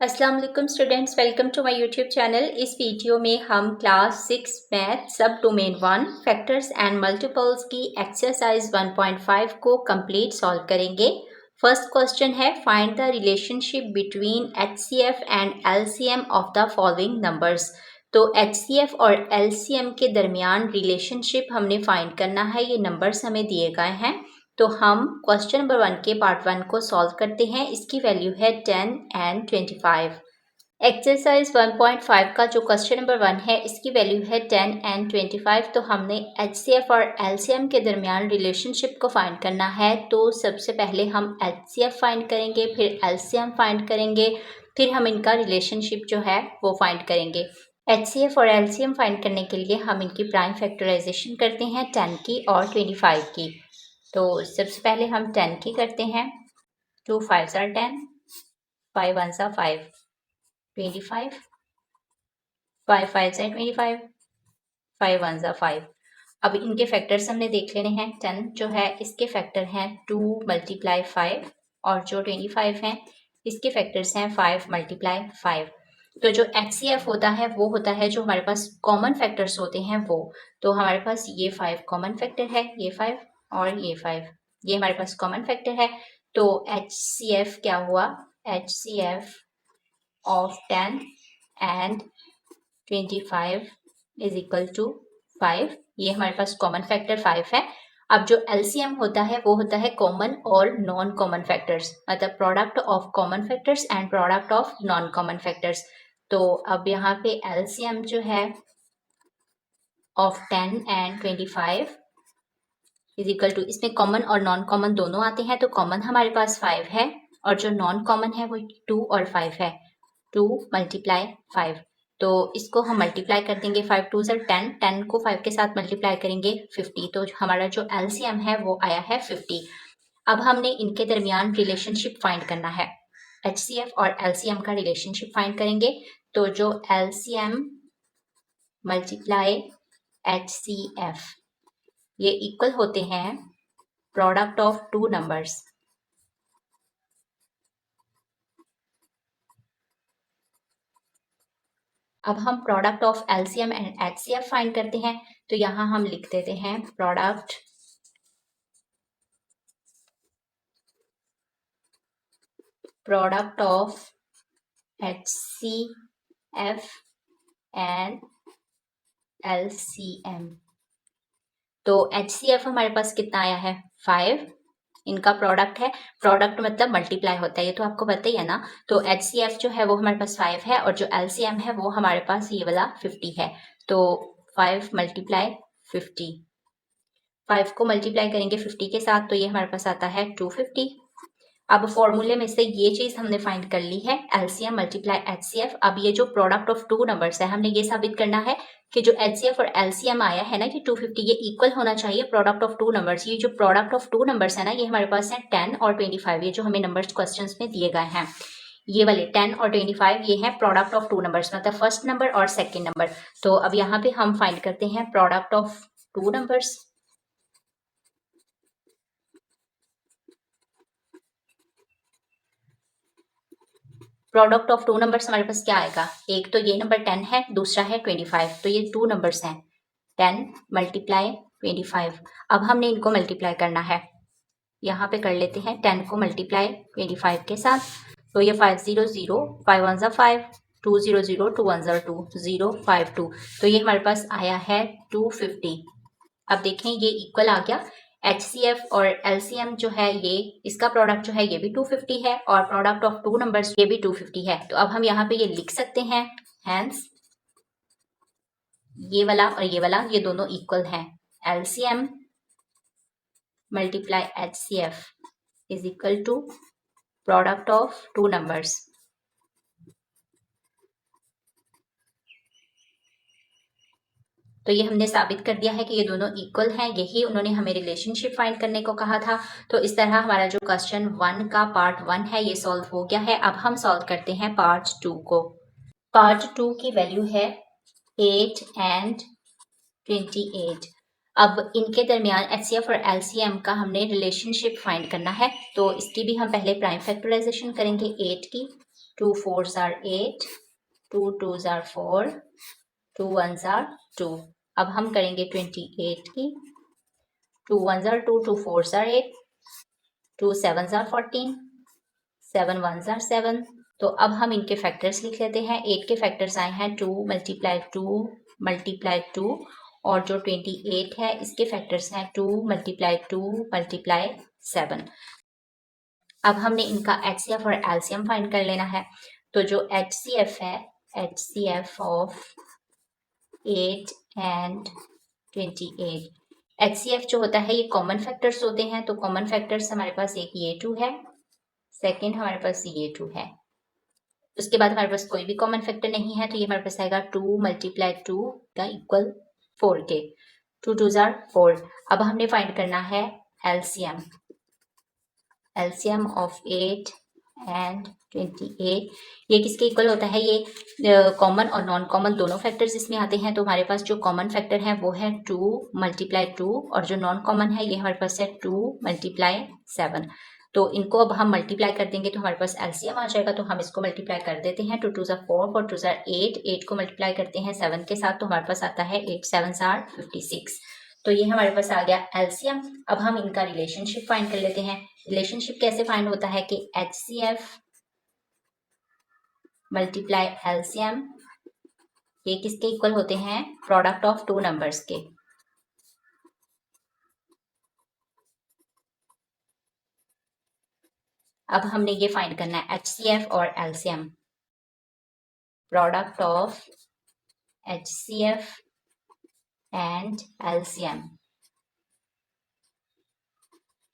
अस्सलाम वालेकुम students, welcome to my YouTube channel. इस वीडियो में हम class 6 math sub domain 1 factors and multiples की एक्सरसाइज 1.5 को कंप्लीट सॉल्व करेंगे। फर्स्ट क्वेश्चन है, find the relationship between HCF and LCM of the following numbers. तो एचसीएफ और LCM के दरमियान रिलेशनशिप हमने फाइंड करना है। ये नंबर्स हमें दिए गए हैं, तो हम क्वेश्चन नंबर 1 के पार्ट 1 को सॉल्व करते हैं। इसकी वैल्यू है 10 एंड 25। एक्सरसाइज 1.5 का जो क्वेश्चन नंबर 1 है, इसकी वैल्यू है 10 एंड 25। तो हमने एचसीएफ और एलसीएम के दरमियान रिलेशनशिप को फाइंड करना है। तो सबसे पहले हम एचसीएफ फाइंड करेंगे, फिर एलसीएम फाइंड करेंगे, फिर हम इनका रिलेशनशिप जो है वो फाइंड करेंगे। एचसीएफ और एलसीएम फाइंड करने के लिए हम इनकी प्राइम फैक्टराइजेशन करते हैं 10 की और 25 की। तो सबसे पहले हम 10 की करते हैं। 2 5s are 10, 5 1s are 5, 25, 5 5s are 25, 5 1s are 5। अब इनके फैक्टर्स हमने देख लेने हैं। 10 जो है इसके फैक्टर हैं 2 मल्टीप्लाई 5, और जो 25 हैं इसके फैक्टर्स हैं 5 मल्टीप्लाई 5। तो जो एचसीएफ होता है वो होता है जो हमारे पास कॉमन फैक्टर्स होते हैं वो। तो हमारे पास ये 5 कॉमन फैक्टर है, ये 5 और ये 5, ये हमारे पास कॉमन फैक्टर है। तो एचसीएफ क्या हुआ, HCF of 10 and 25 is equal to 5। ये हमारे पास कॉमन फैक्टर 5 है। अब जो एलसीएम होता है वो होता है कॉमन और नॉन कॉमन फैक्टर्स, मतलब product of common factors and product of non common factors. तो अब यहाँ पे एलसीएम जो है of 10 and 25 is equal to, इसमें कॉमन और नॉन कॉमन दोनों आते हैं। तो कॉमन हमारे पास 5 है और जो नॉन कॉमन है वो 2 और 5 है। 2 मल्टीप्लाई 5, तो इसको हम मल्टीप्लाई कर देंगे। 5 2 are 10, 10 को 5 के साथ मल्टीप्लाई करेंगे 50। तो हमारा जो एलसीएम है वो आया है 50। अब हमने इनके दरमियान रिलेशनशिप फाइंड करना है। एचसीएफ और एलसीएम का रिलेशनशिप फाइंड करेंगे। तो जो एलसीएम मल्टीप्लाई एचसीएफ ये इक्वल होते हैं प्रोडक्ट ऑफ टू नंबर्स। अब हम product of LCM and HCF find करते हैं। तो यहां हम लिख देते हैं product of HCF and LCM. तो एचसीएफ हमारे पास कितना आया है, 5। इनका प्रोडक्ट है, प्रोडक्ट मतलब मल्टीप्लाई होता है, ये तो आपको पता ही है ना। तो एचसीएफ जो है वो हमारे पास 5 है और जो एलसीएम है वो हमारे पास ये वाला 50 है। तो 5 मल्टीप्लाई 50, 5 को मल्टीप्लाई करेंगे 50 के साथ, तो ये हमारे पास आता है 250। अब फॉर्मूले में से ये चीज हमने फाइंड कर ली है, एलसीएम मल्टीप्लाई एचसीएफ। अब ये जो प्रोडक्ट ऑफ टू नंबर्स है, हमने ये साबित करना है कि जो एचसीएफ और एलसीएम आया है ना कि 250, ये इक्वल होना चाहिए प्रोडक्ट ऑफ टू नंबर्स। ये जो प्रोडक्ट ऑफ टू नंबर्स है ना, ये हमारे पास है 10 और 25। ये जो हमें नंबर्स क्वेश्चंस में दिए गए हैं, ये वाले 10 और 25 ये है प्रोडक्ट ऑफ टू नंबर्स, मतलब फर्स्ट नंबर और सेकेंड नंबर। तो अब यहाँ पे हम फाइंड करते हैं product of two numbers. Product of two numbers हमारे पास क्या आएगा, एक तो ये नंबर 10 है, दूसरा है 25। तो ये टू नंबर्स हैं, 10 मल्टीप्लाई 25। अब हमने इनको मल्टीप्लाई करना है, यहाँ पे कर लेते हैं 10 को मल्टीप्लाई 25 के साथ। तो ये 5 0 0, 5 1 5, 2 0 0, 2 1 2, 0 5 2। तो ये हमारे पास आया है 250। अब देखें ये इक्वल आ गया। एचसीएफ और एलसीएम जो है, ये इसका प्रोडक्ट जो है ये भी 250 है और प्रोडक्ट ऑफ टू नंबर्स ये भी 250 है। तो अब हम यहाँ पे ये लिख सकते हैं, हैंस ये वाला और ये वाला ये दोनों इक्वल हैं। LCM multiply HCF is equal to product of two numbers. तो ये हमने साबित कर दिया है कि ये दोनों इक्वल हैं, यही उन्होंने हमें रिलेशनशिप फाइंड करने को कहा था। तो इस तरह हमारा जो क्वेश्चन 1 का पार्ट 1 है ये सॉल्व हो गया है। अब हम सॉल्व करते हैं पार्ट 2 को। पार्ट 2 की वैल्यू है 8 एंड 28। अब इनके दरमियान एचसीएफ और एलसीएम का हमने रिलेशनशिप फाइंड करना है। तो इसकी भी हम पहले प्राइम फैक्टराइजेशन करेंगे 8 की। 2 4s are 8, 2 2s are 4, 2 1s are 2। अब हम करेंगे 28 की। 2 1s are 2, 2 4s are 8, 2 7s are 14, 7 1s are 7। तो अब हम इनके फैक्टर्स लिख लेते हैं। 8 के फैक्टर्स आए हैं 2 मल्टीप्लाई 2 मल्टीप्लाई 2, और जो 28 है इसके फैक्टर्स हैं 2 मल्टीप्लाई 2 मल्टीप्लाई 7। अब हमने इनका HCF और LCM फाइंड कर लेना है। तो जो HCF है, HCF ऑफ 8 एंड 28, HCF जो होता है ये कॉमन फैक्टर्स होते हैं। तो कॉमन फैक्टर्स हमारे पास एक ये 2 है, सेकेंड हमारे पास ये 2 है। उसके बाद हमारे पास कोई भी कॉमन फैक्टर नहीं है, तो ये हमारे पास आएगा 2 मल्टीप्लाई 2 का इक्वल 4 के। 2 2s are 4। अब हमने फाइंड करना है LCM, LCM ऑफ 8 एंड 28। ये किसके इक्वल होता है? ये कॉमन और नॉन कॉमन दोनों फैक्टर्स इसमें आते हैं। तो हमारे पास जो कॉमन फैक्टर है वो है 2 मल्टीप्लाई 2, और जो नॉन कॉमन है ये हमारे पास है 2 मल्टीप्लाई 7। तो इनको अब हम मल्टीप्लाई कर देंगे तो हमारे पास LCM आ जाएगा। तो हम इसको मल्टीप्लाई कर देते हैं। 2 2s are 4, 4 2s are 8, 8 को मल्टीप्लाई करते हैं 7 के साथ, तो हमारे पास आता है 8 7s are 56। तो ये हमारे पास आ गया LCM। अब हम इनका रिलेशनशिप फाइंड कर लेते हैं। रिलेशनशिप कैसे फाइंड होता है कि HCF मल्टीप्लाई LCM, ये किसके इक्वल होते हैं? प्रोडक्ट ऑफ टू नंबर्स के। अब हमने ये फाइंड करना है HCF और LCM, product of HCF and LCM।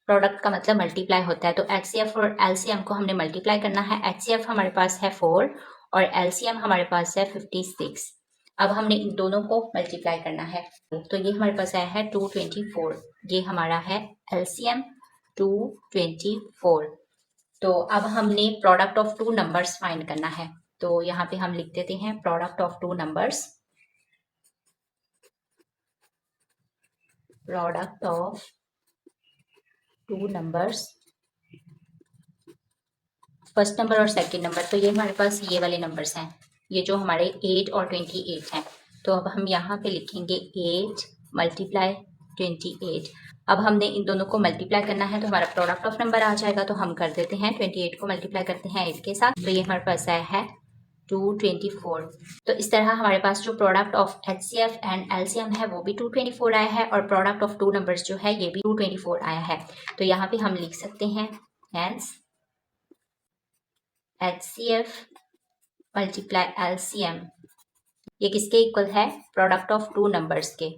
Product का मतलब मल्टीप्लाई होता है। तो HCF और LCM को हमने मल्टीप्लाई करना है। HCF हमारे पास है 4 और LCM हमारे पास है 56। अब हमने इन दोनों को मल्टीप्लाई करना है। तो ये हमारे पास आया है 224। ये हमारा है LCM 224। तो अब हमने product of two numbers find करना है। तो यहाँ पे हम लिख देते हैं product of two numbers, product of two numbers, first number और सेकंड नंबर। तो ये हमारे पास ये वाले नंबर्स हैं, ये जो हमारे 8 और 28 हैं। तो अब हम यहाँ पे लिखेंगे 8 मल्टीप्लाई 28। अब हमने इन दोनों को मल्टीप्लाई करना है तो हमारा प्रोडक्ट ऑफ नंबर आ जाएगा। तो हम कर देते हैं 28 को मल्टीप्लाई करते हैं 8 के साथ, तो ये हमारे पास आया है 224। तो इस तरह हमारे पास जो product of HCF and LCM है वो भी 224 आया है, और प्रोडक्ट ऑफ टू नंबर्स जो है ये भी 224 आया है। तो यहाँ पे हम लिख सकते हैं हेंस HCF मल्टीप्लाई LCM, ये किसके इक्वल है? प्रोडक्ट ऑफ टू नंबर्स के।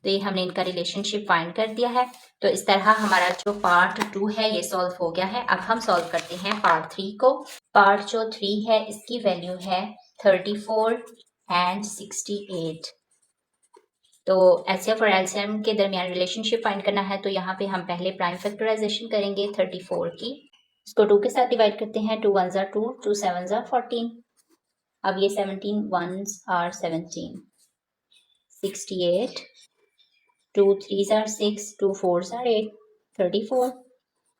तो ये हमने इनका रिलेशनशिप फाइंड कर दिया है। तो इस तरह हमारा जो पार्ट 2 है ये सॉल्व हो गया है। अब हम सॉल्व करते हैं पार्ट 3 को। पार्ट जो 3 है इसकी वैल्यू है 34 एंड 68। तो HCF और LCM के दरमियान रिलेशनशिप फाइंड करना है। तो यहाँ पे हम पहले प्राइम फैक्टराइजेशन करेंगे 34 की। इसको 2 के साथ डिवाइड करते हैं। 2 1s are 2, 2 7s are 14। अब ये 17 1s are 17, 68, 2 3s are 6, 2 4s are 8, 34,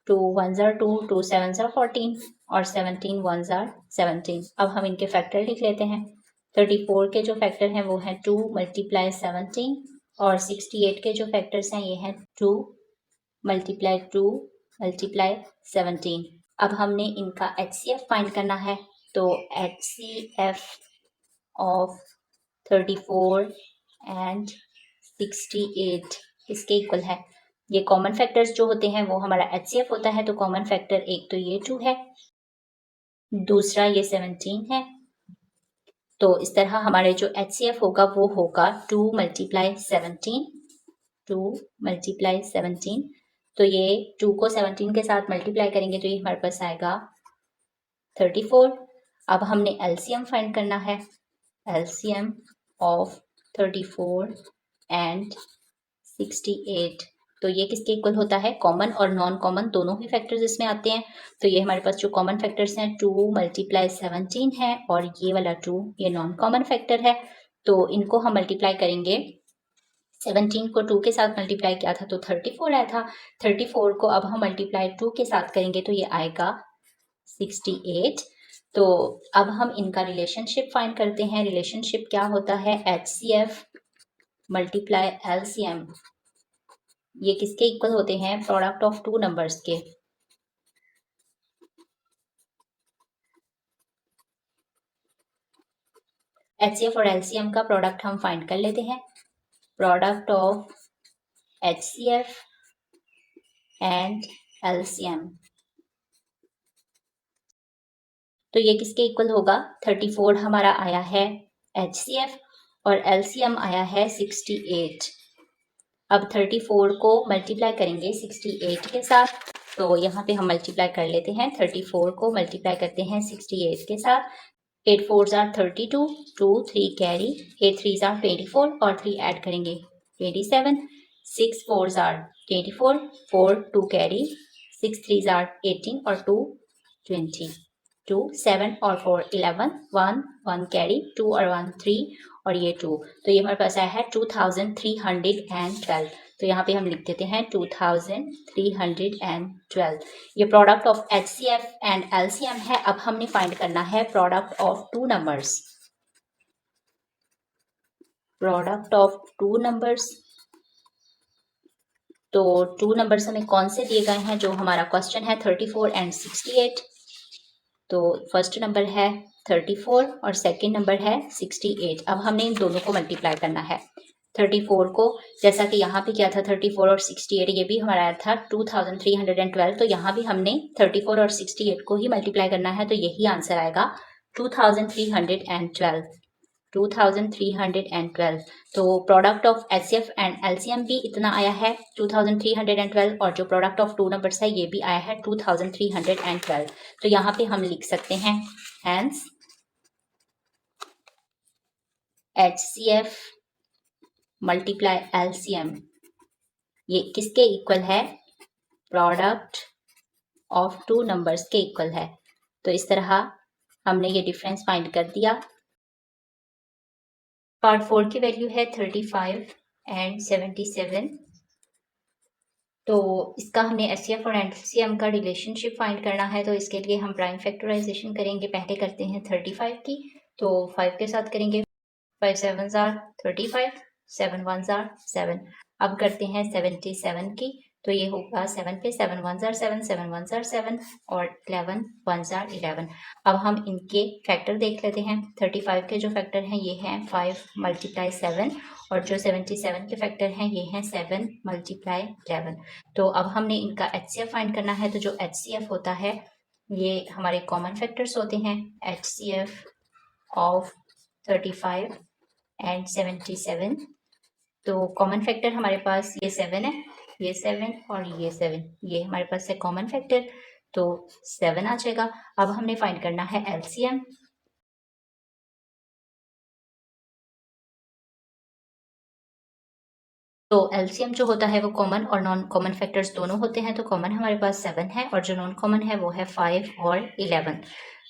2 1s are 2, 2 7s are 14 और 17 1s are 17। अब हम इनके फैक्टर लिख लेते हैं। 34 के जो फैक्टर हैं वो हैं 2 मल्टीप्लाई 17, और 68 के जो फैक्टर्स हैं ये हैं 2 मल्टीप्लाई 2 मल्टीप्लाई 17। अब हमने इनका HCF फाइंड करना है। तो HCF ऑफ 34 एंड 68 इसके इक्वल है। ये कॉमन फैक्टर्स जो होते हैं वो हमारा HCF होता है। तो कॉमन फैक्टर एक तो ये 2 है, दूसरा ये 17 है। तो इस तरह हमारे जो HCF होगा वो होगा 2 मल्टीप्लाई 17, 2 मल्टीप्लाई 17। तो ये 2 को 17 के साथ मल्टीप्लाई करेंगे तो ये हमारे पास आएगा 34। अब हमने LCM फाइंड करना है। LCM ऑफ 34 एंड 68, तो ये किसके इक्वल होता है? कॉमन और नॉन कॉमन दोनों ही फैक्टर्स इसमें आते हैं। तो ये हमारे पास जो कॉमन फैक्टर्स हैं 2 मल्टीप्लाई 17 है, और ये वाला 2 ये नॉन कॉमन फैक्टर है। तो इनको हम मल्टीप्लाई करेंगे 17 को 2 के साथ मल्टीप्लाई किया था तो 34 आया था। 34 को अब हम मल्टीप्लाई 2 के साथ करेंगे तो ये आएगा 68। तो अब हम इनका रिलेशनशिप फाइंड करते हैं। रिलेशनशिप क्या होता है, HCF मल्टीप्लाई LCM। ये किसके इक्वल होते हैं, प्रोडक्ट ऑफ टू नंबर्स के। HCF और LCM का प्रोडक्ट हम फाइंड कर लेते हैं। Product of HCF and LCM, तो ये किसके इक्वल होगा, 34 हमारा आया है HCF और LCM आया है 68। अब 34 को मल्टीप्लाई करेंगे 68 के साथ, तो यहाँ पे हम मल्टीप्लाई कर लेते हैं। 34 को मल्टीप्लाई करते हैं 68 के साथ। 8 4s are 32, 2 3 carry, 8 3s are 24 और 3 ऐड करेंगे 27, 6 4s are 24, 4 2 carry, 6 3s are 18 और 2 20, 2 7 और 4 11, 1 1 कैरी, 2 और 1 3 और ये 2, तो ये हमारे पास आया है 2312। तो यहाँ पे हम लिख देते हैं 2312। ये product of HCF and LCM है। अब हमने फाइंड करना है product of two numbers. Product of two numbers, तो टू नंबर्स हमें कौन से दिए गए हैं, जो हमारा क्वेश्चन है 34 एंड 68। तो फर्स्ट नंबर है 34 और सेकंड नंबर है 68। अब हमने इन दोनों को मल्टीप्लाई करना है। 34 को, जैसा कि यहाँ पे किया था 34 और 68, ये भी हमारा आया था 2312, तो यहाँ भी हमने 34 और 68 को ही मल्टीप्लाई करना है, तो यही आंसर आएगा 2312। 2312। तो product of HCF and LCM भी इतना आया है 2312, और जो प्रोडक्ट ऑफ टू नंबर्स है ये भी आया है 2312। तो यहाँ पे हम लिख सकते हैं हैंस HCF मल्टीप्लाई LCM ये किसके इक्वल है, प्रोडक्ट ऑफ टू नंबर्स के इक्वल है। तो इस तरह हमने ये डिफरेंस फाइंड कर दिया। पार्ट 4 की वैल्यू है 35 एंड 77। तो इसका हमने HCF और LCM का रिलेशनशिप फाइंड करना है, तो इसके लिए हम प्राइम फैक्टराइजेशन करेंगे। पहले करते हैं 35 की, तो 5 के साथ करेंगे। 5 7s are 35, 7 1s are 7। अब करते हैं 77 की, तो ये होगा 7 पे 7 1s are 7, 7 1s are 7 और 11 1s are 11। अब हम इनके फैक्टर देख लेते हैं। 35 के जो फैक्टर हैं ये हैं 5 मल्टीप्लाई 7, और जो 77 के फैक्टर हैं ये हैं 7 मल्टीप्लाई 11। तो अब हमने इनका HCF फाइंड करना है। तो जो HCF होता है ये हमारे कॉमन फैक्टर्स होते हैं। HCF ऑफ 35 एंड 77, तो कॉमन फैक्टर हमारे पास ये 7 है, ये 7 और ये 7, ये हमारे पास है कॉमन फैक्टर, तो 7 आ जाएगा। अब हमने फाइंड करना है LCM। तो LCM जो होता है वो कॉमन और नॉन कॉमन फैक्टर्स दोनों होते हैं। तो कॉमन हमारे पास 7 है और जो नॉन कॉमन है वो है 5 और 11।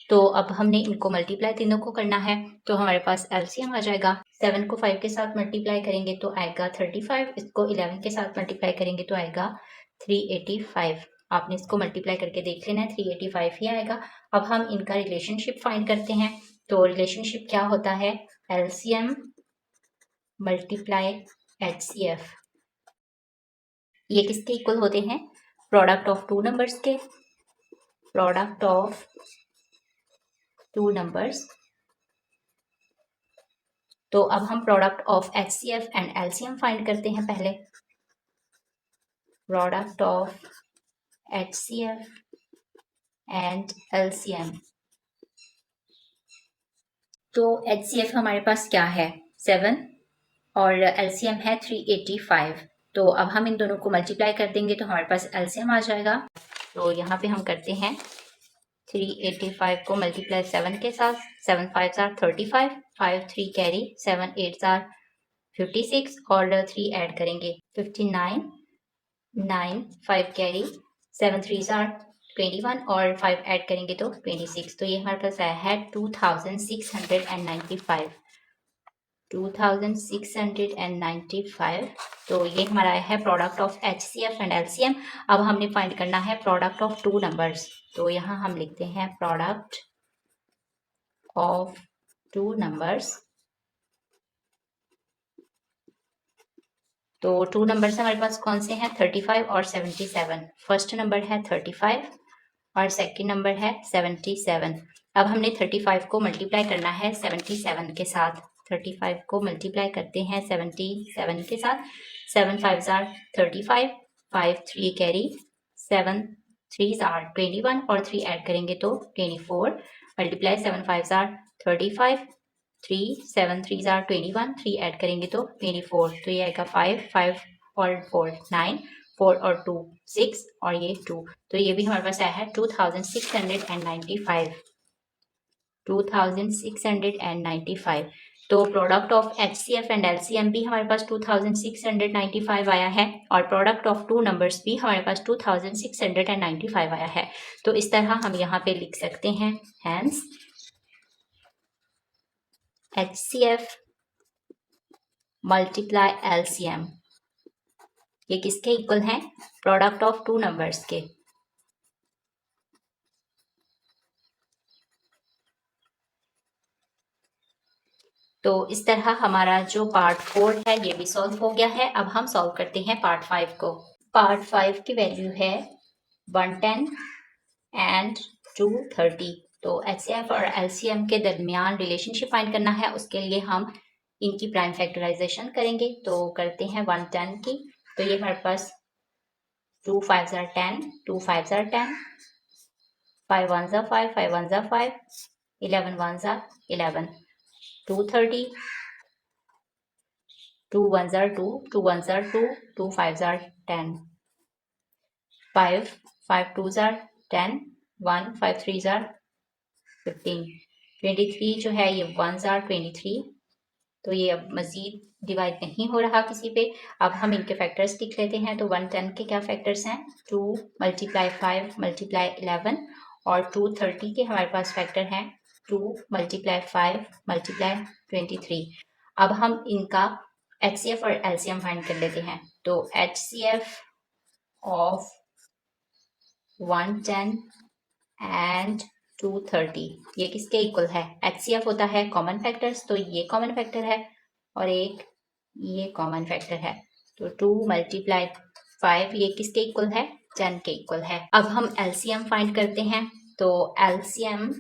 तो अब हमने इनको मल्टीप्लाई तीनों को करना है, तो हमारे पास LCM आ जाएगा। 7 को 5 के साथ मल्टीप्लाई करेंगे तो आएगा 35, इसको 11 के साथ मल्टीप्लाई करेंगे तो आएगा 385। आपने इसको मल्टीप्लाई करके देख लेना है, 385 ही आएगा। अब हम इनका रिलेशनशिप फाइंड करते हैं। तो रिलेशनशिप क्या होता है, LCM मल्टीप्लाई HCF, ये किसके इक्वल होते हैं, प्रोडक्ट ऑफ टू नंबर्स के। प्रोडक्ट ऑफ टू नंबर्स, तो अब हम product of HCF and LCM find करते हैं पहले। Product of HCF and LCM, तो HCF हमारे पास क्या है 7 और LCM है 385। तो अब हम इन दोनों को मल्टीप्लाई कर देंगे तो हमारे पास LCM आ जाएगा। तो यहाँ पे हम करते हैं 385 को मल्टीप्लाई 7 के साथ, 7 5s are 35, 5 3 carry, 7 8s are 56 और 3 ऐड करेंगे 59, 9 5 कैरी, 7 3s are 21 और 5 ऐड करेंगे तो 26। तो ये हमारे पास आया है 2695। 2695। तो ये हमारा है product of HCF and LCM। अब हमने फाइंड करना है प्रोडक्ट ऑफ टू नंबर्स। तो यहाँ हम लिखते हैं प्रोडक्ट ऑफ टू नंबर्स। तो टू नंबर्स हमारे पास कौन से हैं? 35 और 77। फर्स्ट नंबर है 35 और सेकंड नंबर है 77। अब हमने 35 को मल्टीप्लाई करना है 77 के साथ। 35 को मल्टीप्लाई करते हैं 77 के साथ। 7 5s are 35, 5 3 carry, 7 3s are 21 और 3 ऐड करेंगे तो 24। Multiply 7 5s are 35, 3 7 3s are 21, 3 add करेंगे तो 24। तो ये आएगा 5 5 और 4 9, 4 और 2 6 और ये 2। तो ये भी हमारे पास आया है 2695। 2695। तो product of HCF and LCM भी हमारे पास 2695 आया है और प्रोडक्ट ऑफ टू नंबर्स भी हमारे पास 2695 आया है। तो इस तरह हम यहाँ पे लिख सकते हैं, हैंस HCF मल्टीप्लाई LCM ये किसके इक्वल हैं? प्रोडक्ट ऑफ टू नंबर्स के। तो इस तरह हमारा जो पार्ट 4 है ये भी सॉल्व हो गया है। अब हम सॉल्व करते हैं पार्ट 5 को। पार्ट 5 की वैल्यू है 110 एंड 230। तो HCF और LCM के दरमियान रिलेशनशिप फाइंड करना है। उसके लिए हम इनकी प्राइम फैक्टराइजेशन करेंगे। तो करते हैं 110 की। तो ये हमारे पास 2 5s are 10, 2 5s are 10, 5 1s are 5, 5 1s are 5, 11 1s are 11, 230, 2 1s are 2, 2 1s are 2, 2 5s are 10, 5 5 2s are 10, 1 5 3s are 15, 23 जो है ये 1s are 23। तो ये अब मजीद डिवाइड नहीं हो रहा किसी पे। अब हम इनके फैक्टर्स लिख लेते हैं। तो 110 के क्या फैक्टर्स हैं? 2 मल्टीप्लाई 5 मल्टीप्लाई 11 और 230 के हमारे पास फैक्टर हैं 2 मल्टीप्लाई 5 मल्टीप्लाई 23। अब हम इनका HCF और LCM फाइंड कर लेते हैं। तो HCF ऑफ 110 एंड 230 ये किसके इक्वल है? HCF होता है कॉमन फैक्टर्स, तो ये कॉमन फैक्टर है और एक ये कॉमन फैक्टर है। तो 2 मल्टीप्लाई 5 ये किसके इक्वल है? 10 के इक्वल है। अब हम LCM फाइंड करते हैं। तो LCM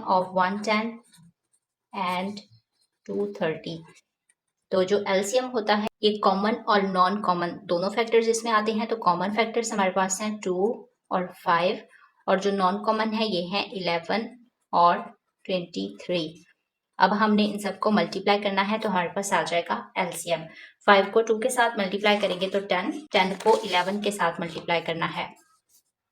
ऑफ 110 एंड 230। तो जो LCM होता है ये कॉमन और नॉन कॉमन दोनों फैक्टर्स इसमें आते हैं। तो कॉमन फैक्टर्स हमारे पास हैं 2 और 5 और जो नॉन कॉमन है ये है 11 और 23। अब हमने इन सबको मल्टीप्लाई करना है तो हमारे पास आ जाएगा LCM। 5 को 2 के साथ मल्टीप्लाई करेंगे तो 10, 10 को 11 के साथ मल्टीप्लाई करना है।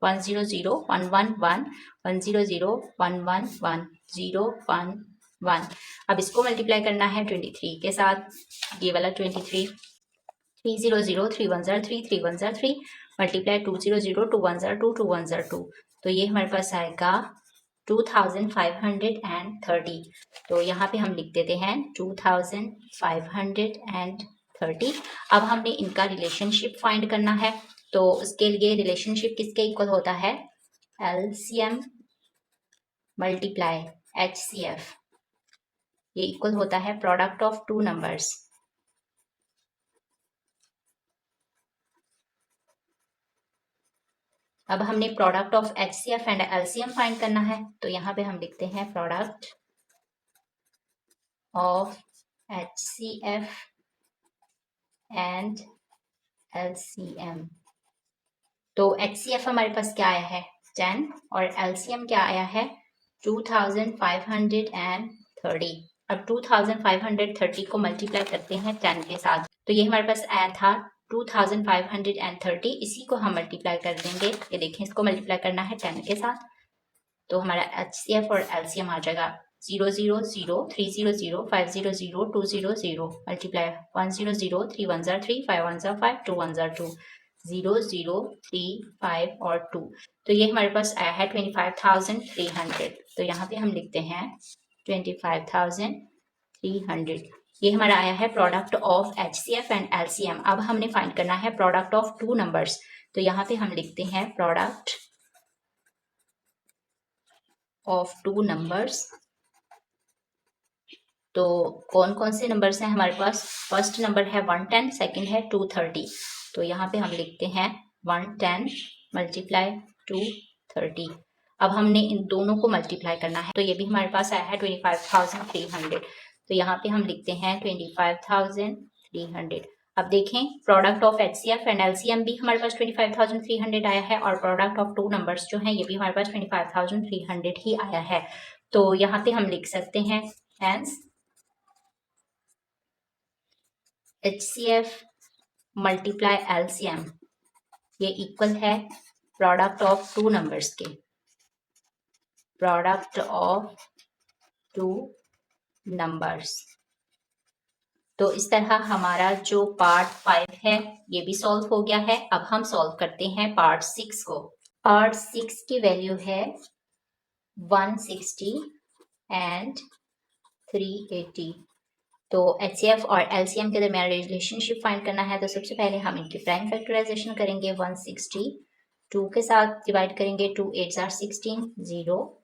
100 111 100 111 011। अब इसको मल्टीप्लाई करना है 23 के साथ, ये वाला 23। 300 3 1s are 3 3 1s are 3 multiply 200 2 1s are 2 2 1s are 2। तो ये हमारे पास आएगा 2530। तो यहाँ पे हम लिख देते हैं 2530। अब हमने इनका रिलेशनशिप फाइंड करना है। तो उसके लिए रिलेशनशिप किसके इक्वल होता है? LCM मल्टीप्लाई HCF ये इक्वल होता है प्रोडक्ट ऑफ टू नंबर्स। अब हमने product of HCF and LCM find करना है। तो यहाँ पे हम लिखते हैं product of HCF and LCM। तो HCF हमारे पास क्या आया है? 10 और LCM क्या आया है? 2530। अब 2530 को मल्टीप्लाई करते हैं 10 के साथ। तो ये हमारे पास आया था 2530। इसी को हम मल्टीप्लाई कर देंगे। ये देखें, इसको मल्टीप्लाई करना है 10 के साथ। तो हमारा HCF और LCM आ जाएगा 0 0 0 300 500 200 multiply 100 3 1s are 3 5 1s are 5 2 1s are 2 0 0 3 5 और 2। तो ये हमारे पास आया है 25,300। तो यहाँ पे हम लिखते हैं 25,300। ये हमारा आया है product of HCF and LCM। अब हमने फाइंड करना है प्रोडक्ट ऑफ टू नंबर्स। तो यहाँ पे हम लिखते हैं प्रोडक्ट ऑफ टू नंबर्स। तो कौन कौन से नंबर्स हैं हमारे पास? फर्स्ट नंबर है 110, सेकंड है 230। तो यहाँ पे हम लिखते हैं 110 मल्टीप्लाई 230। अब हमने इन दोनों को मल्टीप्लाई करना है। तो ये भी हमारे पास आया है 25,300। तो यहाँ पे हम लिखते हैं 25,300। अब देखें product of HCF and LCM भी हमारे पास 25,300 आया है और प्रोडक्ट ऑफ टू नंबर्स जो हैं ये भी हमारे पास 25,300 ही आया है। तो यहाँ पे हम लिख सकते हैं हेंस HCF मल्टीप्लाई LCM ये इक्वल है प्रोडक्ट ऑफ टू नंबर्स के। Product of two numbers. तो इस तरह हमारा जो पार्ट 5 है ये भी सॉल्व हो गया है। अब हम सॉल्व करते हैं पार्ट 6 को। पार्ट 6 की वैल्यू है 160 एंड 380। तो HCF और LCM के दरमियान रिलेशनशिप फाइंड करना है। तो सबसे पहले हम इनकी प्राइम फैक्टराइजेशन करेंगे। 160 2 के साथ डिवाइड करेंगे। 2 8 are 16 0,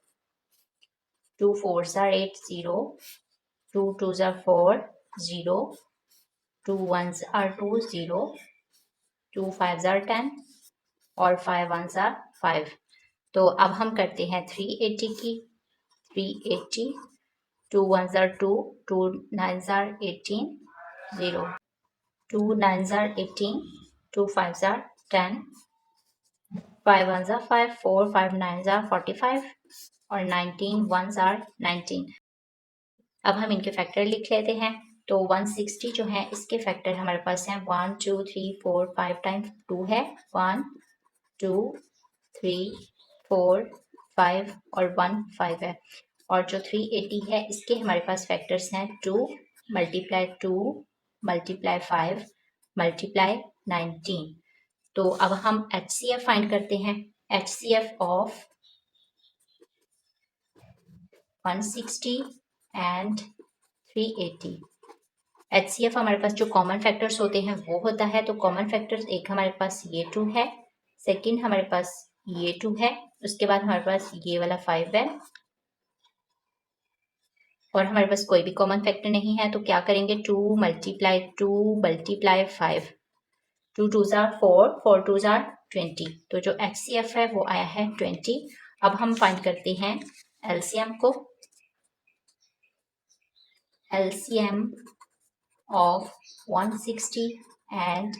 2 4 are 8 0, 2 2 are 4 0, 2 1 are 2 0, 2 5 are 10 और 5 1 are 5। तो अब हम करते हैं 380 की। 380 2 1 are 2, 2 9 are 18 0, 2 9 are 18, 2 5 are 10, 5 1 are 5, 4 5 9 are 45 और 19 1 are 19। अब हम इनके फैक्टर लिख लेते हैं। तो 160 जो है इसके फैक्टर हमारे पास हैं 1 2 3 4 5 टाइम्स 2 है 1 2 3 4 5 और 1 5 है। और जो 380 है इसके हमारे पास फैक्टर्स हैं 2 मल्टीप्लाई 2 मल्टीप्लाई 5 मल्टीप्लाई 19। तो अब हम HCF फाइंड करते हैं। HCF of 160 and 380। HCF हमारे पास जो कॉमन फैक्टर्स होते हैं वो होता है। तो कॉमन फैक्टर्स एक हमारे पास ये 2 है, सेकंड हमारे पास ये 2 है, उसके बाद हमारे पास ये वाला 5 है और हमारे पास कोई भी कॉमन फैक्टर नहीं है। तो क्या करेंगे 2 multiply 5, 2 2s are 4, 4 2s are 20। तो जो HCF है वो आया है 20। अब हम फाइंड करते हैं LCM को। LCM of 160 and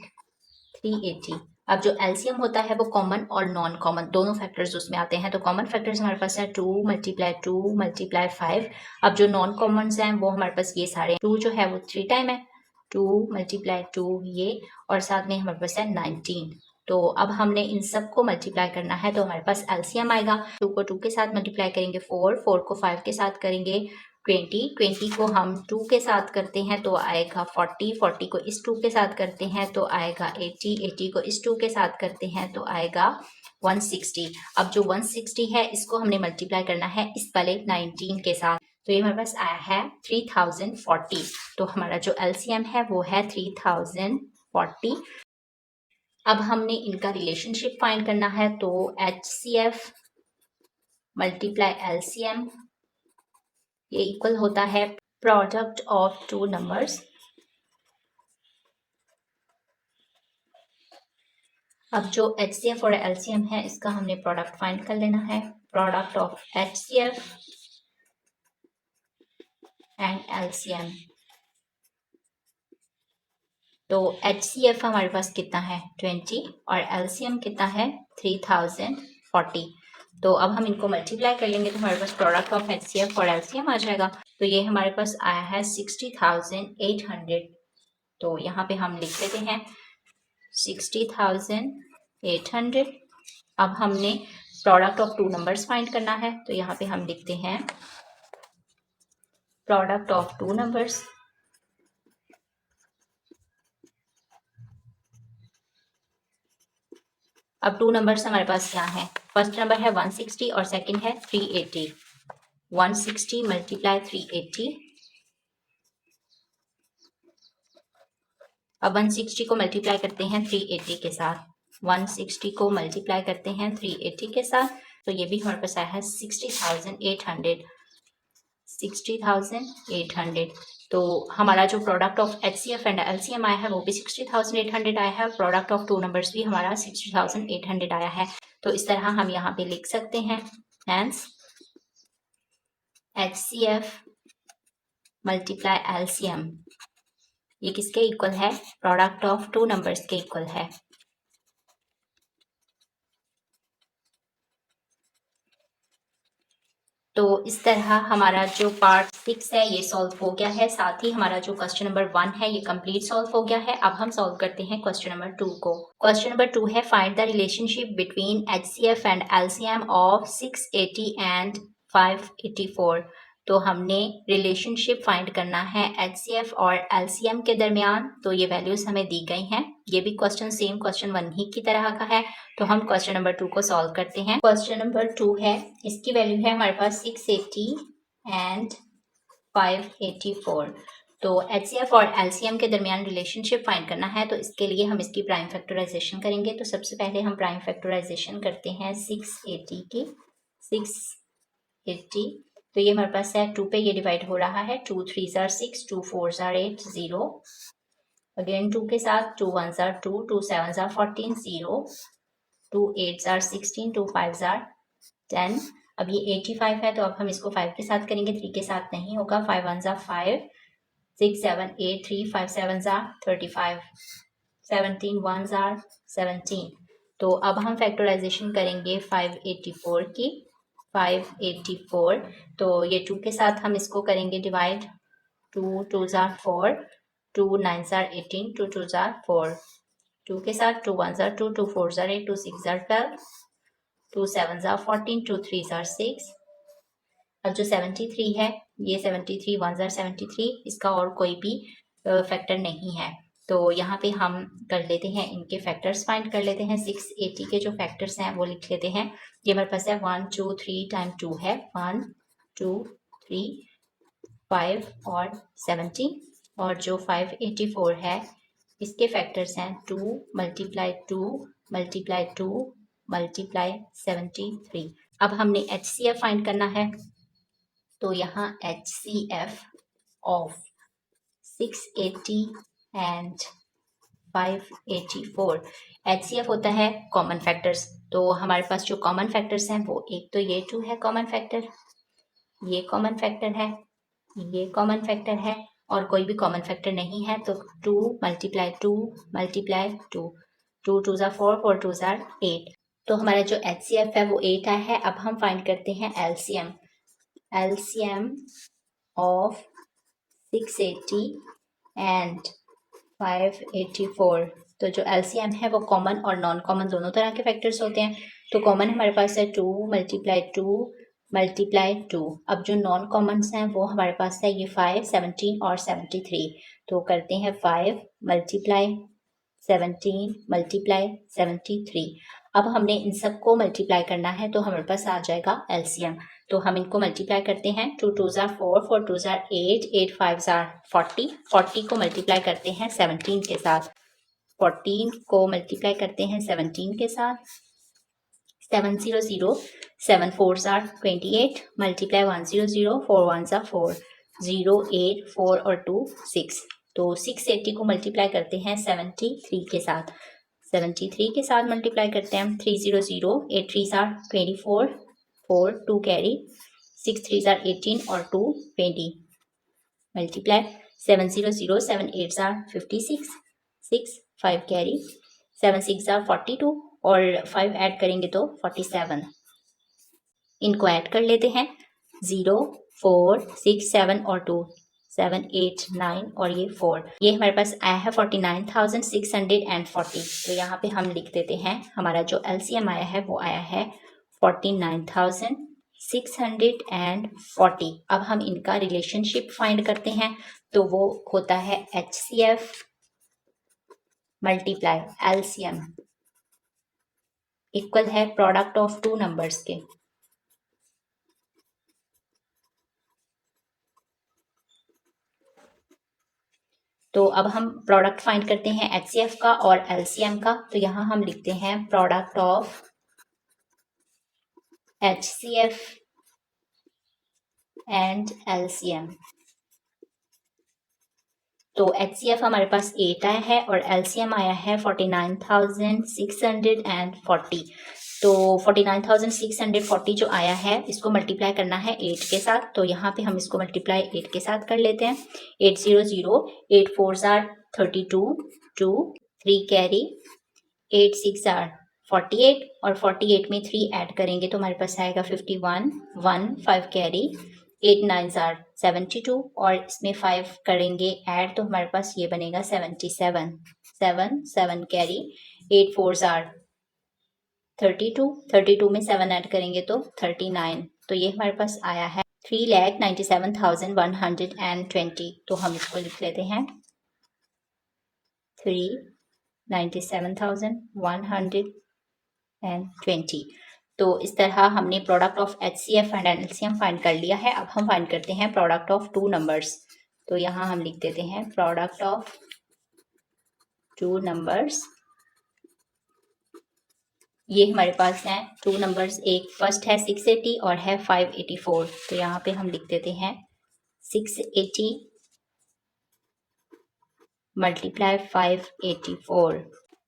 380। अब जो LCM होता है वो कॉमन और नॉन कॉमन दोनों फैक्टर्स उसमें आते हैं। तो कॉमन फैक्टर्स हमारे पास है 2 मल्टीप्लाई 5। अब जो नॉन कॉमन हैं वो हमारे पास ये सारे 2 जो है वो 3 टाइम है, 2 मल्टीप्लाई 2 ये और साथ में हमारे पास है 19। तो अब हमने इन सब को मल्टीप्लाई करना है। तो हमारे पास LCM आएगा। 2 को 2 के साथ मल्टीप्लाई करेंगे 4, 4 को 5 के साथ करेंगे 20, 20 को हम 2 के साथ करते हैं तो आएगा 40, 40 को इस 2 के साथ करते हैं तो आएगा 80, 80 को इस 2 के साथ करते हैं तो आएगा 160। अब जो 160 है इसको हमने मल्टीप्लाई करना है इस वाले 19 के साथ। तो ये हमारे पास आया है 3040। तो हमारा जो LCM है वो है 3040। अब हमने इनका रिलेशनशिप फाइंड करना है। तो HCF मल्टीप्लाई LCM ये इक्वल होता है प्रोडक्ट ऑफ टू नंबर्स। अब जो HCF और LCM है इसका हमने प्रोडक्ट फाइंड कर लेना है। Product of HCF and LCM। तो HCF हमारे पास कितना है 20 और LCM कितना है 3040। तो अब हम इनको मल्टीप्लाई कर लेंगे तो हमारे पास प्रोडक्ट ऑफ HCF और LCM आ जाएगा। तो ये हमारे पास आया है 60,800। तो यहाँ पे हम लिख लेते हैं 60,800। अब हमने product of two numbers find करना है। तो यहाँ पे हम लिखते हैं प्रोडक्ट ऑफ टू नंबर्स। अब टू नंबर्स हमारे पास क्या है? फर्स्ट नंबर है 160 और सेकंड है 380। 160 मल्टीप्लाई 380। अब 160 को मल्टीप्लाई करते हैं 380 के साथ। 160 को मल्टीप्लाई करते हैं 380 के साथ, तो ये भी हमारे पास आया है 60,800। 60,800। तो हमारा जो product of HCF and LCM आया है वो भी 60,800 आया है। प्रोडक्ट ऑफ टू नंबर्स भी हमारा 60,800 आया है। तो इस तरह हम यहाँ पे लिख सकते हैं, हेंस HCF मल्टीप्लाई LCM ये किसके इक्वल है? प्रोडक्ट ऑफ टू नंबर्स के इक्वल है। तो इस तरह हमारा जो पार्ट 6 है ये सॉल्व हो गया है। साथ ही हमारा जो क्वेश्चन नंबर 1 है ये कंप्लीट सॉल्व हो गया है। अब हम सॉल्व करते हैं क्वेश्चन नंबर 2 को। क्वेश्चन नंबर 2 है, find the relationship between HCF and LCM of 680 and 584। तो हमने रिलेशनशिप फाइंड करना है HCF और LCM के दरमियान। तो ये वैल्यूज हमें दी गई हैं। ये भी क्वेश्चन सेम क्वेश्चन 1 ही की तरह का है। तो हम क्वेश्चन नंबर 2 को सॉल्व करते हैं। क्वेश्चन नंबर 2 है, इसकी वैल्यू है हमारे पास 680 एंड 584। तो HCF और LCM के दरमियान रिलेशनशिप फाइंड करना है। तो इसके लिए हम इसकी प्राइम फैक्टराइजेशन करेंगे। तो सबसे पहले हम प्राइम फैक्टराइजेशन करते हैं 680 की। 680, तो ये हमारे पास है 2 पे ये डिवाइड हो रहा है। 2 3 आर 6, 2 4 आर 8, 0 अगेन 2 के साथ, 2 1 आर 2, 2 7 आर 14, 0 2 8 आर 16, 2 5 आर 10। अब ये 85 है तो अब हम इसको 5 के साथ करेंगे, 3 के साथ नहीं होगा। 5 1 आर 5, 6 7 8 3, 5 7 आर 35, 17 1 आर 17। तो अब हम फैक्टराइजेशन करेंगे 584 की। 584, तो ये 2 के साथ हम इसको करेंगे डिवाइड। 2 2 आर 4, 2 9 आर 18, 2 2 आर 4, 2 के साथ 2 1 are 2, 2 4 are 8, 2 6 are 12, 2 7 are 14, 2 3 are 6। अब जो 73 है, ये 73 1 आर 73, इसका और कोई भी फैक्टर नहीं है। तो यहाँ पे हम कर लेते हैं, इनके फैक्टर्स फाइंड कर लेते हैं। 680 के जो फैक्टर्स हैं वो लिख लेते हैं। ये हमारे पास है 1 2 3 टाइम 2 है, 1 2 3 5 और 17। और जो 584 है इसके फैक्टर्स हैं 2 मल्टीप्लाई 2 मल्टीप्लाई 2 मल्टीप्लाई 73। अब हमने HCF फाइंड करना है। तो यहाँ HCF ऑफ 680 एंड 584, HCF होता है कॉमन फैक्टर्स। तो हमारे पास जो कॉमन फैक्टर्स हैं वो एक तो ये 2 है कॉमन फैक्टर, ये कॉमन फैक्टर है, ये कॉमन फैक्टर है, और कोई भी कॉमन फैक्टर नहीं है। तो 2 मल्टीप्लाई 2 मल्टीप्लाई 2, 2 2 ज़ा 4, 4 2 ज़ा 8। तो हमारा जो HCF है वो 8 आया है। अब हम फाइंड करते हैं LCM। LCM of 680 and 584। तो जो LCM है वो कॉमन और नॉन कॉमन दोनों तरह के फैक्टर्स होते हैं। तो कॉमन हमारे पास है 2 मल्टीप्लाई 2 मल्टीप्लाई 2। अब जो नॉन कॉमन्स हैं वो हमारे पास है ये 5 17 और 73। तो करते हैं 5 मल्टीप्लाई 17 मल्टीप्लाई 73। अब हमने इन सबको मल्टीप्लाई करना है तो हमारे पास आ जाएगा LCM। तो हम इनको मल्टीप्लाई करते हैं। 2 2 ज़ा 4, 4 2 ज़ा 8, 8 5 ज़ा 40, 40 को मल्टीप्लाई करते हैं 17 के साथ, 14 को मल्टीप्लाई करते हैं 17 के साथ, 7 0 0, 7 4 ज़ा 28, मल्टीप्लाई 1 0 0, 4 1 ज़ा 4, 0 8 4 और 2 6। तो 680 को मल्टीप्लाई करते हैं 73 के साथ, 73 के साथ मल्टीप्लाई करते हैं हम। 3 0 0, 8 3 ज़ा 24, 4 2 कैरी, 6 3 ज़ा 18 और 2 20, मल्टीप्लाई 7 0 0, 7 8 ज़ा 56, 6 5 कैरी, 7 6 ज़ा 42 और 5 ऐड करेंगे तो 47। इनको ऐड कर लेते हैं। 0 4 6 7 और 2 7 8 9 और ये 4, ये हमारे पास आया है 49,640। तो यहाँ पे हम लिख देते हैं हमारा जो LCM आया है वो आया है 49,640। अब हम इनका रिलेशनशिप फाइंड करते हैं। तो वो होता है HCF मल्टीप्लाई LCM इक्वल है प्रोडक्ट ऑफ टू नंबर्स के। तो अब हम प्रोडक्ट फाइंड करते हैं HCF का और LCM का। तो यहाँ हम लिखते हैं product of HCF and LCM। तो HCF हमारे पास 8 आया है और LCM आया है 49,640। तो 49,640 जो आया है इसको मल्टीप्लाई करना है 8 के साथ। तो यहाँ पे हम इसको मल्टीप्लाई 8 के साथ कर लेते हैं। 800, 8 4s are 32, 2 3 कैरी, 8 6 are 48 और 48 में 3 ऐड करेंगे तो हमारे पास आएगा 51, 1 5 कैरी, 8 9s are 72 और इसमें 5 करेंगे ऐड तो हमारे पास ये बनेगा 77, 7 7 कैरी, 8 4s are 32, 32 में 7 ऐड करेंगे तो 39। तो ये हमारे पास आया है 3,97,120। तो हम इसको लिख लेते हैं 3,97,120। तो इस तरह हमने product of HCF and LCM find कर लिया है। अब हम फाइंड करते हैं प्रोडक्ट ऑफ टू नंबर्स। तो यहाँ हम लिख देते हैं प्रोडक्ट ऑफ टू नंबर्स। ये हमारे पास हैं टू नंबर्स, एक फर्स्ट है 680 और है 584। तो यहाँ पे हम लिख देते हैं 680 मल्टीप्लाई 584।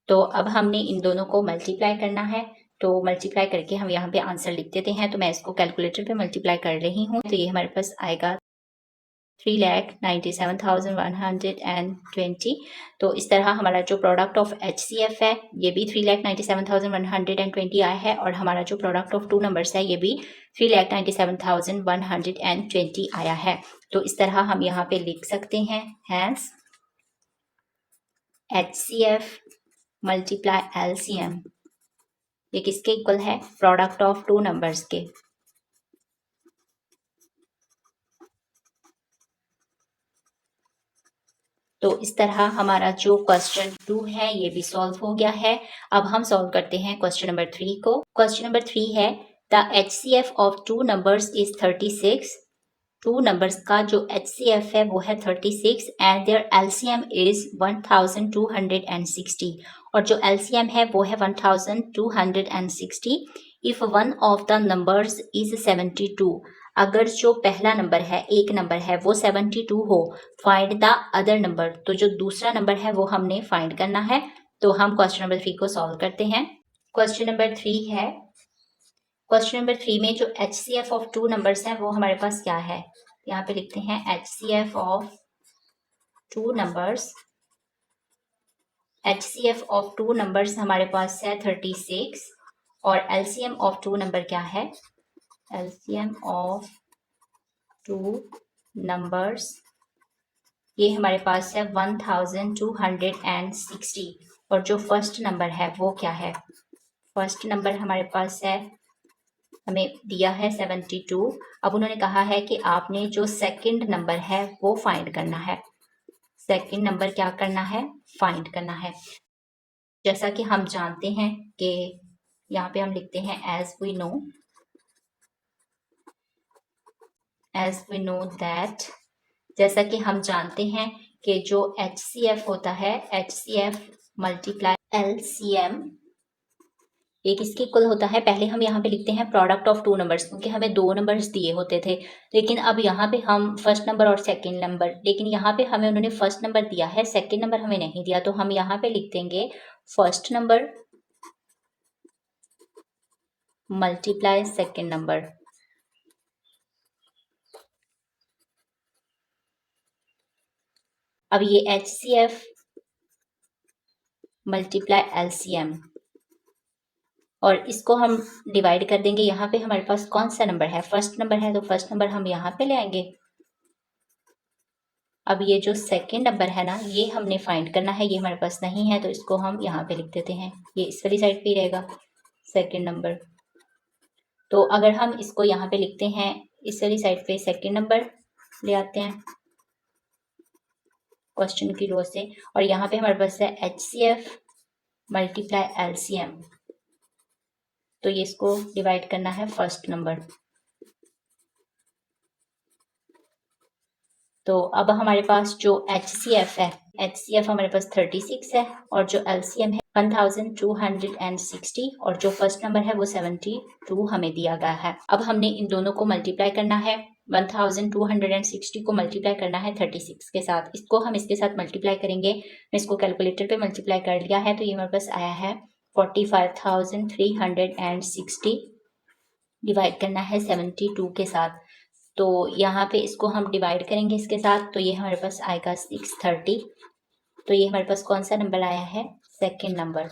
तो अब हमने इन दोनों को मल्टीप्लाई करना है। तो मल्टीप्लाई करके हम यहाँ पे आंसर लिख देते हैं। तो मैं इसको कैलकुलेटर पे मल्टीप्लाई कर रही हूँ। तो ये हमारे पास आएगा 3,97,120। तो इस तरह हमारा जो प्रोडक्ट ऑफ HCF है ये भी 3,97,120 आया है और हमारा जो प्रोडक्ट ऑफ टू नंबर्स है ये भी 3,97,120 आया है। तो इस तरह हम यहाँ पे लिख सकते हैं हैंस HCF मल्टीप्लाई LCM ये किसके इक्वल है? प्रोडक्ट ऑफ टू नंबर्स के। तो इस तरह हमारा जो क्वेश्चन 2 है ये भी सॉल्व हो गया है। अब हम सॉल्व करते हैं क्वेश्चन नंबर 3 को। क्वेश्चन नंबर 3 है the HCF of two numbers is 36। Two numbers का जो HCF है वो है 36 एंड देयर LCM इज 1260 और जो LCM है वो है 1260 if one of the numbers is 72। अगर जो पहला नंबर है एक नंबर है वो 72 हो फाइंड द अदर नंबर। तो जो दूसरा नंबर है वो हमने फाइंड करना है। तो हम क्वेश्चन नंबर 3 को सॉल्व करते हैं। क्वेश्चन नंबर 3 है, क्वेश्चन नंबर 3 में जो HCF ऑफ टू नंबर्स है वो हमारे पास क्या है? यहाँ पे लिखते हैं HCF of two numbers. HCF of two numbers हमारे पास है 36 और LCM ऑफ टू नंबर क्या है? LCM ऑफ टू नंबर्स ये हमारे पास है 1260 और जो फर्स्ट नंबर है वो क्या है? फर्स्ट नंबर हमारे पास है, हमें दिया है 72। अब उन्होंने कहा है कि आपने जो सेकंड नंबर है वो फाइंड करना है। सेकंड नंबर क्या करना है? फाइंड करना है। जैसा कि हम जानते हैं कि यहाँ पे हम लिखते हैं एज वी नो दैट, जैसा कि हम जानते हैं कि जो HCF होता है HCF मल्टीप्लाई LCM एक इसके इक्वल होता है। पहले हम यहाँ पे लिखते हैं प्रोडक्ट ऑफ टू नंबर्स क्योंकि हमें दो नंबर्स दिए होते थे, लेकिन अब यहाँ पे हम फर्स्ट नंबर और सेकंड नंबर, लेकिन यहाँ पे हमें उन्होंने फर्स्ट नंबर दिया है सेकंड नंबर हमें नहीं दिया। तो हम यहाँ पे लिख देंगे first number multiply second number. अब ये HCF मल्टीप्लाई LCM और इसको हम डिवाइड कर देंगे। यहाँ पे हमारे पास कौन सा नंबर है? फर्स्ट नंबर है, तो फर्स्ट नंबर हम यहाँ पे ले आएंगे। अब ये जो सेकंड नंबर है ना ये हमने फाइंड करना है, ये हमारे पास नहीं है तो इसको हम यहाँ पे लिख देते हैं, ये इस वाली साइड पे ही रहेगा सेकंड नंबर। तो अगर हम इसको यहाँ पे लिखते हैं इस वाली साइड पे सेकंड नंबर ले आते हैं क्वेश्चन की रो से और यहाँ पे हमारे पास है HCF मल्टीप्लाई LCM। तो ये इसको डिवाइड करना है फर्स्ट नंबर। तो अब हमारे पास जो HCF है HCF हमारे पास 36 है और जो LCM है 1260 और जो फर्स्ट नंबर है वो 72 हमें दिया गया है। अब हमने इन दोनों को मल्टीप्लाई करना है। 1260 को मल्टीप्लाई करना है 36 के साथ। इसको हम इसके साथ मल्टीप्लाई करेंगे। मैं इसको कैलकुलेटर पे मल्टीप्लाई कर लिया है तो ये हमारे पास आया है 45,360 डिवाइड करना है 72 के साथ। तो यहाँ पे इसको हम डिवाइड करेंगे इसके साथ तो ये हमारे पास आएगा 630। तो ये हमारे पास कौन सा नंबर आया है? Second number.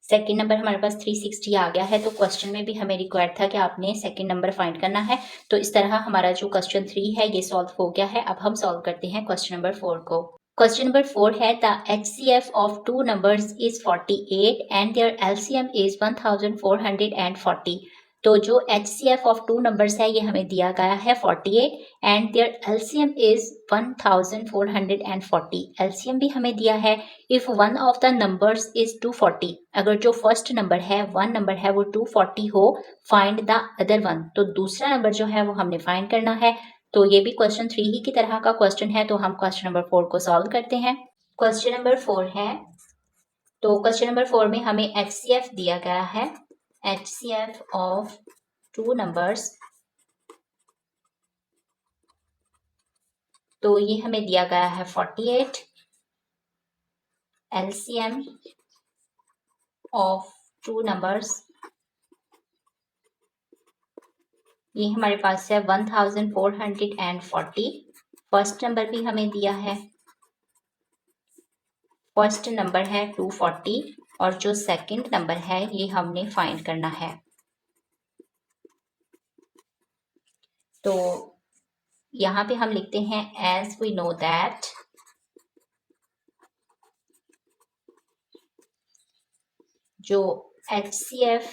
सेकंड नंबर हमारे पास 360 आ गया है। तो क्वेश्चन में भी हमें रिक्वायर्ड था कि आपने सेकंड नंबर फाइंड करना है। तो इस तरह हमारा जो क्वेश्चन 3 है ये सॉल्व हो गया है। अब हम सॉल्व करते हैं क्वेश्चन नंबर 4 को। क्वेश्चन नंबर 4 है the HCF of two numbers is 48 and their LCM is 1440। तो जो HCF ऑफ टू नंबर्स है ये हमें दिया गया है 48 and their LCM is 1440। LCM भी हमें दिया है। If one of the numbers is 240, अगर जो फर्स्ट नंबर है वन नंबर है वो 240 हो, फाइंड द अदर वन। तो दूसरा नंबर जो है वो हमने फाइंड करना है। तो ये भी क्वेश्चन 3 ही की तरह का क्वेश्चन है। तो हम क्वेश्चन नंबर 4 को सॉल्व करते हैं। क्वेश्चन नंबर 4 है, तो क्वेश्चन नंबर 4 में हमें HCF दिया गया है। HCF ऑफ टू नंबर्स, तो ये हमें दिया गया है 48। LCM ऑफ टू नंबर्स, ये हमारे पास है 1440। फर्स्ट नंबर भी हमें दिया है। फर्स्ट नंबर है 240 और जो सेकंड नंबर है ये हमने फाइंड करना है। तो यहाँ पे हम लिखते हैं एज वी नो दैट जो HCF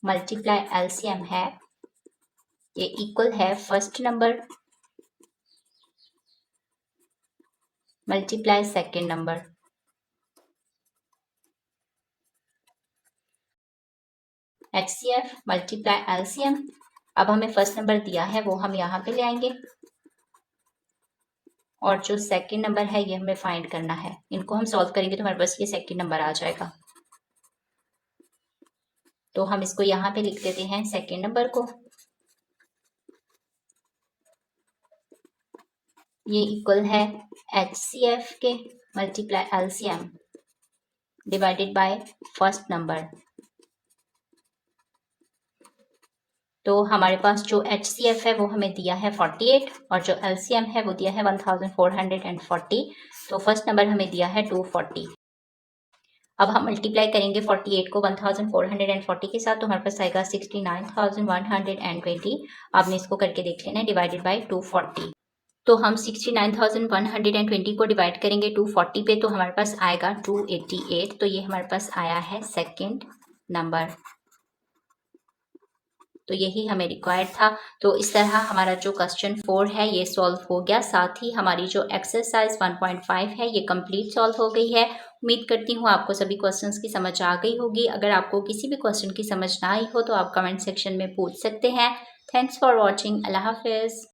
मल्टीप्लाई LCM है ये इक्वल है first number multiply second number. HCF multiply LCM। अब हमें फर्स्ट नंबर दिया है वो हम यहाँ पे ले आएंगे और जो सेकंड नंबर है ये हमें फाइंड करना है। इनको हम सॉल्व करेंगे तो हमारे पास ये सेकंड नंबर आ जाएगा। तो हम इसको यहाँ पे लिख देते हैं सेकंड नंबर को। ये इक्वल है HCF के multiply LCM divided by first number. तो हमारे पास जो HCF है वो हमें दिया है 48 और जो LCM है वो दिया है 1440। तो फर्स्ट नंबर हमें दिया है 240। अब हम मल्टीप्लाई करेंगे 48 को 1440 के साथ तो हमारे पास आएगा 69,120। आपने इसको करके देख लेना डिवाइडेड बाय 240। तो हम 69,120 को डिवाइड करेंगे 240 पे तो हमारे पास आएगा 288। तो ये हमारे पास आया है सेकंड नंबर। तो यही हमें रिक्वायर्ड था। तो इस तरह हमारा जो क्वेश्चन 4 है ये सॉल्व हो गया। साथ ही हमारी जो एक्सरसाइज 1.5 है ये कंप्लीट सॉल्व हो गई है। उम्मीद करती हूँ आपको सभी क्वेश्चंस की समझ आ गई होगी। अगर आपको किसी भी क्वेश्चन की समझ ना आई हो तो आप कमेंट सेक्शन में पूछ सकते हैं। Thanks for watching. अल्लाह हाफिज़।